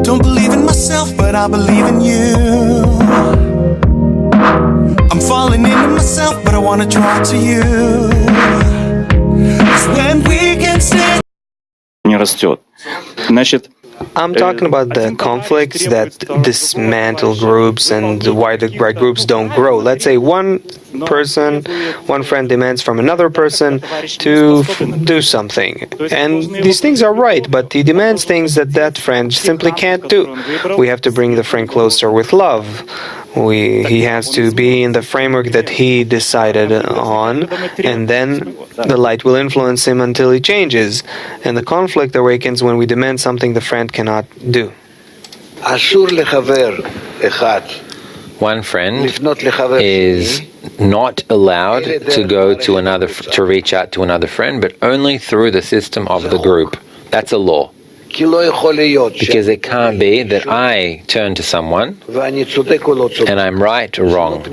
Don't believe in myself, but I believe in you. I'm falling into myself, but I wanna draw to you. 'Cause when we can stay не растет. Значит, I'm talking about the conflicts that dismantle groups and why the right groups don't grow. Let's say one friend demands from another person to do something. And these things are right, but he demands things that that friend simply can't do. We have to bring the friend closer with love. He has to be in the framework that he decided on, and then the light will influence him until he changes. And the conflict awakens when we demand something the friend cannot do. One friend is not allowed to go to reach out to another friend, but only through the system of the group. That's a law. Because it can't be that I turn to someone and I'm right or wrong.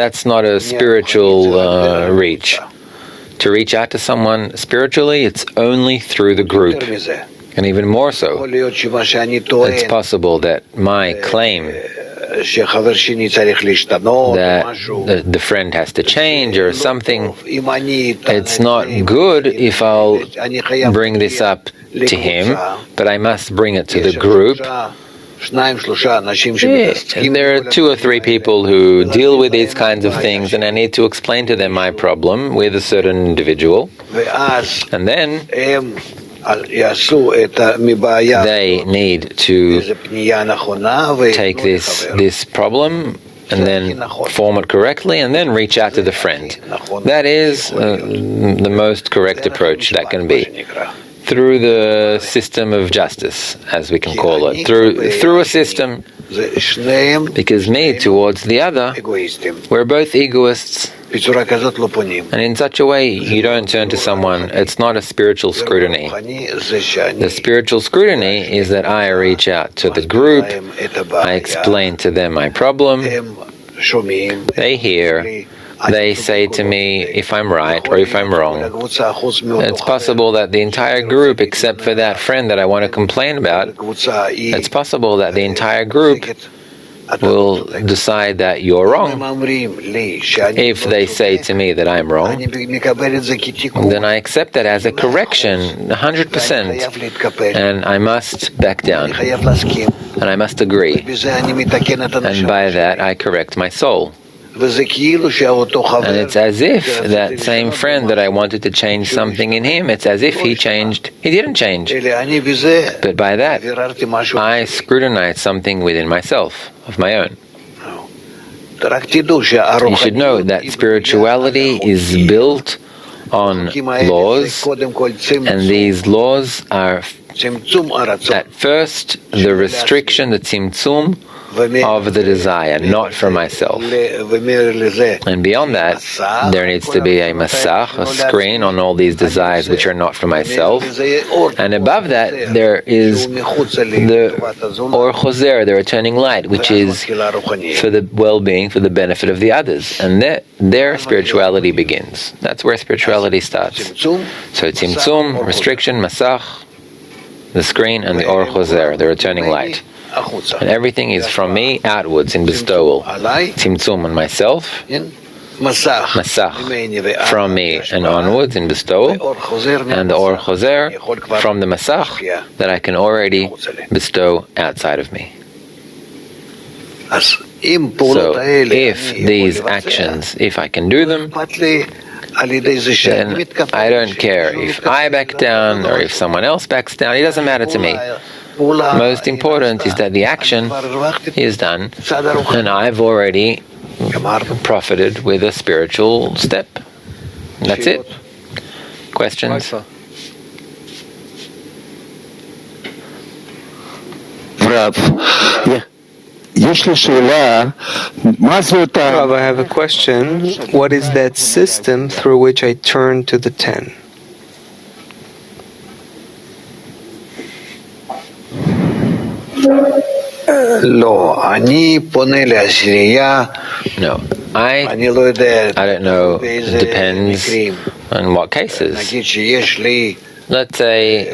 That's not a spiritual reach. To reach out to someone spiritually, it's only through the group. And even more so, it's possible that my claim that the friend has to change or something, it's not good if I'll bring this up to him, but I must bring it to the group. There are 2 or 3 people who deal with these kinds of things, and I need to explain to them my problem with a certain individual. And then they need to take this problem and then form it correctly and then reach out to the friend. That is the most correct approach that can be. Through the system of justice, as we can call it. Through a system, because me towards the other, we're both egoists. And in such a way, you don't turn to someone. It's not a spiritual scrutiny. The spiritual scrutiny is that I reach out to the group, I explain to them my problem, they hear, they say to me if I'm right or if I'm wrong. It's possible that the entire group, except for that friend that I want to complain about, it's possible that the entire group will decide that you're wrong. If they say to me that I'm wrong, then I accept that as a correction, 100%, and I must back down, and I must agree, and by that I correct my soul. And it's as if that same friend that I wanted to change something in him, it's as if he changed. He didn't change. But by that, I scrutinize something within myself, of my own. You should know that spirituality is built on laws, and these laws are, at first, the restriction, the tzimtzum, of the desire, not for myself. And beyond that, there needs to be a masach, a screen on all these desires which are not for myself. And above that, there is the or choser, the returning light, which is for the well-being, for the benefit of the others. And their spirituality begins. That's where spirituality starts. So tzimtzum, restriction, masach, the screen, and the or choser, the returning light. And everything is from me outwards in bestowal. Tzimtzum on myself, masach from me and onwards in bestowal, and the or choser from the masach that I can already bestow outside of me. So if these actions, if I can do them, then I don't care if I back down or if someone else backs down. It doesn't matter to me. Most important is that the action is done, and I've already profited with a spiritual step. That's it. Questions? Rav, I have a question. What is that system through which I turn to the 10? No, I don't know. It depends on what cases. let's say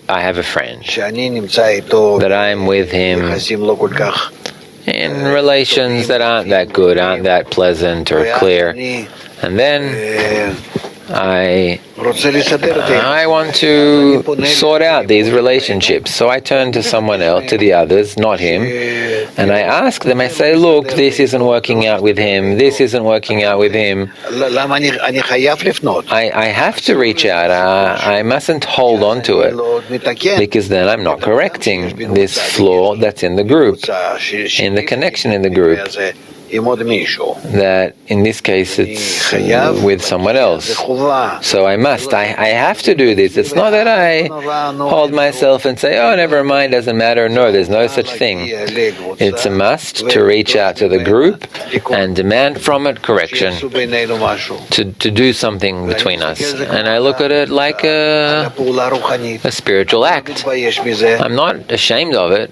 I have a friend that I'm with him in relations that aren't that good, aren't that pleasant or clear, and then I want to sort out these relationships. So I turn to someone else, to the others, not him, and I ask them, I say, look, this isn't working out with him, this isn't working out with him. I have to reach out. I mustn't hold on to it, because then I'm not correcting this flaw that's in the group, in the connection in the group. That in this case it's with someone else. So I have to do this. It's not that I hold myself and say, oh, never mind, doesn't matter. No, there's no such thing. It's a must to reach out to the group and demand from it correction, to do something between us. And I look at it like a spiritual act. I'm not ashamed of it.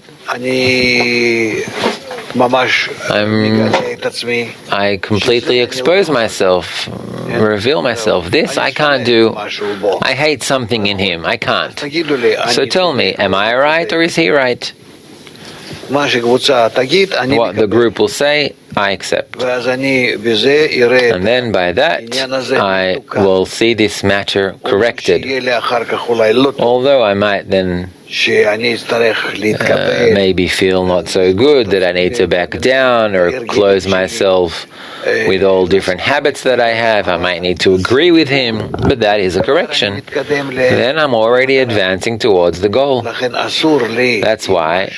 I completely expose myself, reveal myself. This I can't do. I hate something in him. I can't. So tell me, am I right or is he right? What the group will say, I accept. And then by that, I will see this matter corrected. Although I might then maybe feel not so good, that I need to back down or close myself with all different habits that I have. I might need to agree with him, but that is a correction. Then I'm already advancing towards the goal. That's why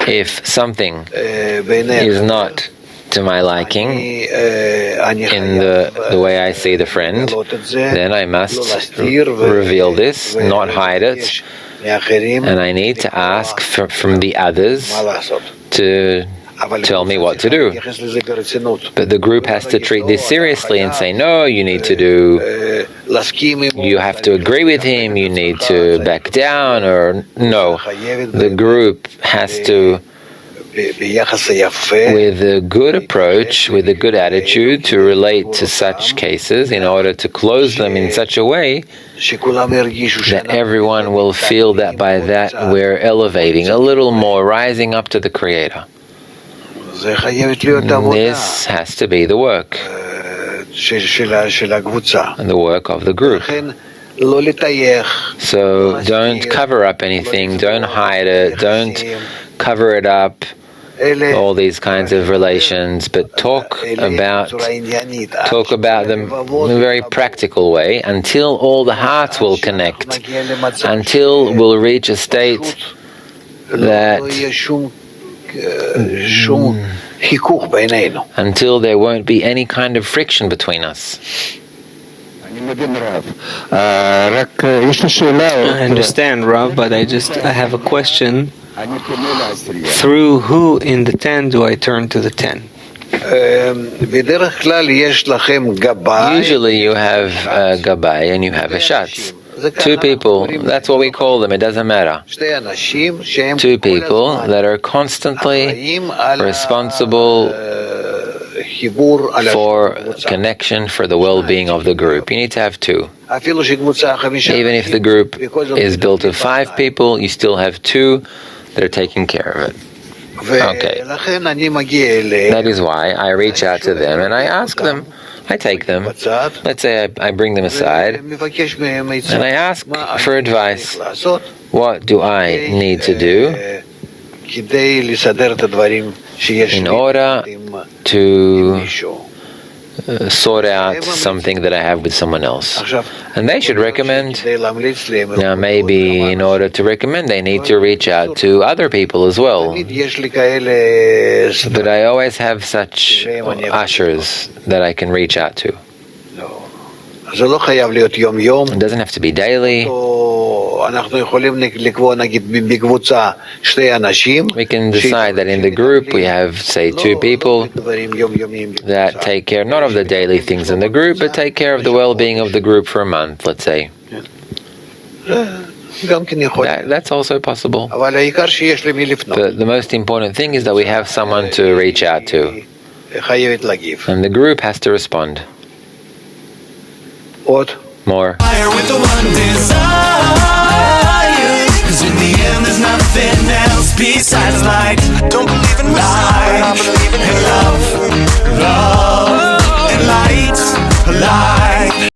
if something is not to my liking in the way I see the friend, then I must reveal this, not hide it. And I need to ask from the others to tell me what to do. But the group has to treat this seriously and say, no, you need to do, you have to agree with him, you need to back down, or no. The group has to, with a good approach, with a good attitude, to relate to such cases in order to close them in such a way that everyone will feel that by that we're elevating a little more, rising up to the Creator. This has to be the work, and the work of the group. So don't cover up anything, don't hide it, don't cover it up, all these kinds of relations, but talk about them in a very practical way until all the hearts will connect, until we'll reach a state that until there won't be any kind of friction between us. I understand, Rav, but I have a question. Through who in the 10 do I turn to the 10? Usually you have a Gabbai and you have a Shatz. Two people, that's what we call them, it doesn't matter. Two people that are constantly responsible for connection, for the well-being of the group. You need to have two. Even if the group is built of 5 people, you still have 2 that are taking care of it. Okay. That is why I reach out to them and I ask them, I take them, let's say I bring them aside, and I ask for advice. What do I need to do in order to sort out something that I have with someone else? And they should recommend. Now maybe in order to recommend they need to reach out to other people as well. But I always have such ushers that I can reach out to. It doesn't have to be daily. We can decide that in the group we have, say, 2 people that take care not of the daily things in the group, but take care of the well-being of the group for a month, let's say. That's also possible. But the most important thing is that we have someone to reach out to. And the group has to respond. more. Fire with the one desire. 'Cause in the end there's nothing else besides light. Don't believe in light, I believe in love.